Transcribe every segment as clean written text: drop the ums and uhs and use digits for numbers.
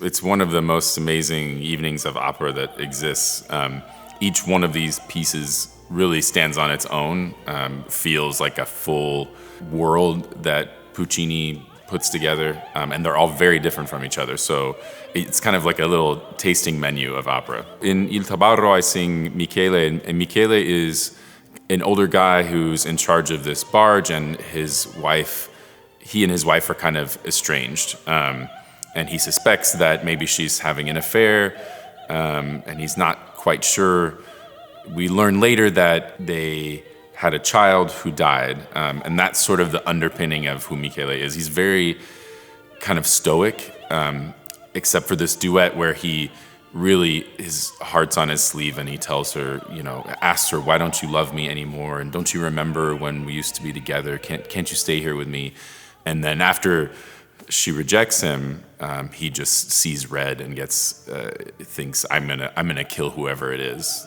It's one of the most amazing evenings of opera that exists. Each one of these pieces really stands on its own, feels like a full world that Puccini puts together, and they're all very different from each other. So it's kind of like a little tasting menu of opera. In Il Tabarro, I sing Michele, and Michele is an older guy who's in charge of this barge, and he and his wife are kind of estranged. And he suspects that maybe she's having an affair, and he's not quite sure. We learn later that they had a child who died, and that's sort of the underpinning of who Michele is. He's very kind of stoic, except for this duet where he really, his heart's on his sleeve, and he tells her, asks her, "Why don't you love me anymore? And don't you remember when we used to be together? Can't you stay here with me?" And then after she rejects him, he just sees red and thinks, I'm gonna kill whoever it is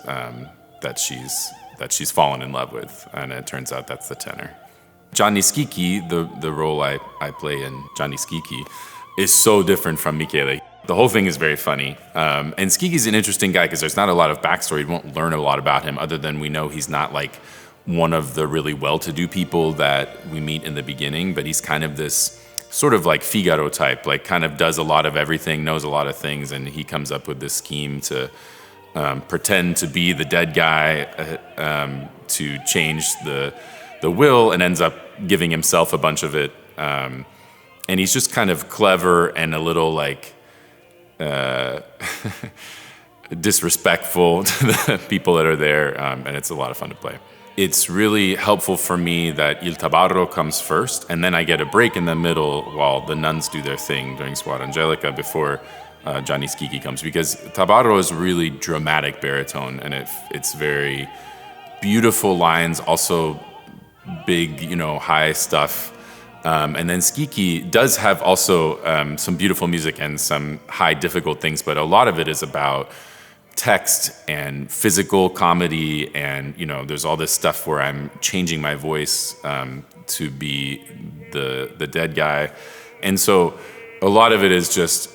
that she's fallen in love with, and it turns out that's the tenor. Gianni Schicchi, the role I play in Gianni Schicchi, is so different from Michele. The whole thing is very funny, and Schicchi's an interesting guy because there's not a lot of backstory. You won't learn a lot about him other than we know he's not like one of the really well-to-do people that we meet in the beginning, but he's kind of this sort of like Figaro type, like kind of does a lot of everything, knows a lot of things, and he comes up with this scheme to pretend to be the dead guy to change the will, and ends up giving himself a bunch of it. And he's just kind of clever and a little like disrespectful to the people that are there, and it's a lot of fun to play. It's really helpful for me that Il Tabarro comes first, and then I get a break in the middle while the nuns do their thing during Suor Angelica before Gianni Schicchi comes, because Tabarro is really dramatic baritone, and it's very beautiful lines, also big, high stuff. And then Schicchi does have also some beautiful music and some high difficult things, but a lot of it is about text and physical comedy, and there's all this stuff where I'm changing my voice to be the dead guy, and so a lot of it is just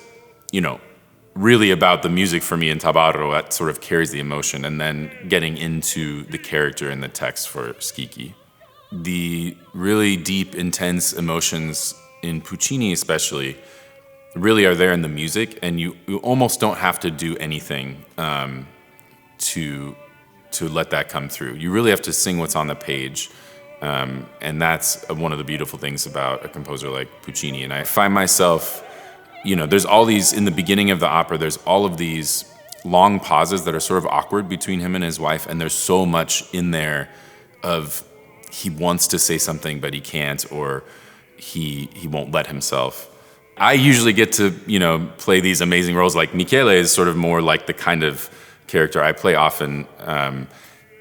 really about the music for me in Tabarro that sort of carries the emotion, and then getting into the character and the text for Schicchi. The really deep, intense emotions in Puccini especially really are there in the music, and you almost don't have to do anything to let that come through. You really have to sing what's on the page, and that's one of the beautiful things about a composer like Puccini. And I find myself, there's all these, in the beginning of the opera, there's all of these long pauses that are sort of awkward between him and his wife, and there's so much in there of he wants to say something but he can't, or he won't let himself. I usually get to, play these amazing roles. Like Michele is sort of more like the kind of character I play often,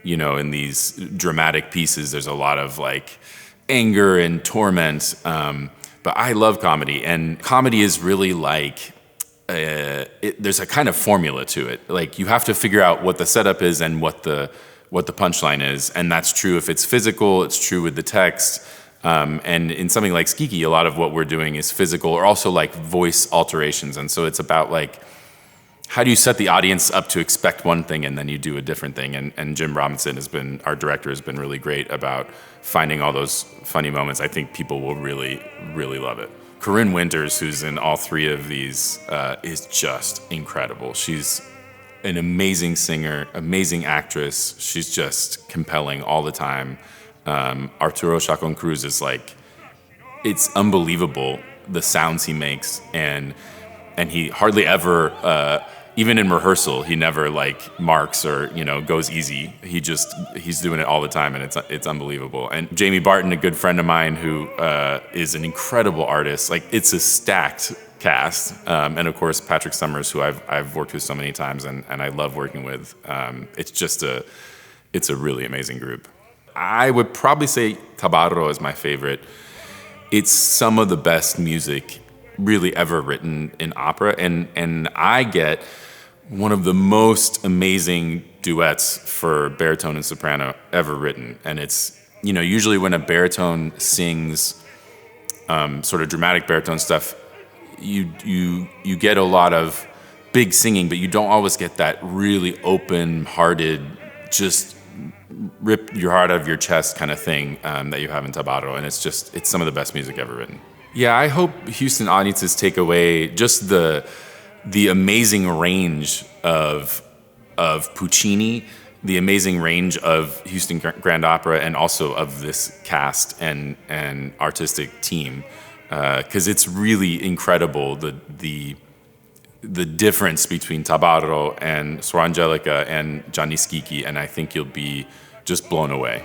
in these dramatic pieces. There's a lot of like anger and torment, but I love comedy, and comedy is really like, there's a kind of formula to it. Like you have to figure out what the setup is and what the punchline is, and that's true if it's physical, it's true with the text. And in something like Schicchi, a lot of what we're doing is physical, or also like voice alterations. And so it's about like, how do you set the audience up to expect one thing and then you do a different thing? And Jim Robinson our director, has been really great about finding all those funny moments. I think people will really, really love it. Corinne Winters, who's in all three of these, is just incredible. She's an amazing singer, amazing actress. She's just compelling all the time. Arturo Chacon Cruz is like, it's unbelievable the sounds he makes, and he hardly ever, even in rehearsal, he never like marks or goes easy. He's doing it all the time, and it's unbelievable. And Jamie Barton, a good friend of mine who is an incredible artist, like it's a stacked cast, and of course Patrick Summers, who I've worked with so many times and I love working with. It's a really amazing group. I would probably say Tabarro is my favorite. It's some of the best music really ever written in opera, and I get one of the most amazing duets for baritone and soprano ever written. And it's, usually when a baritone sings sort of dramatic baritone stuff, you get a lot of big singing, but you don't always get that really open-hearted, just rip your heart out of your chest kind of thing that you have in Tabarro. And it's some of the best music ever written. Yeah, I hope Houston audiences take away just the amazing range of Puccini, the amazing range of Houston Grand Opera, and also of this cast and artistic team, because it's really incredible the difference between Tabarro and Suor Angelica and Gianni Schicchi, and I think you'll be just blown away.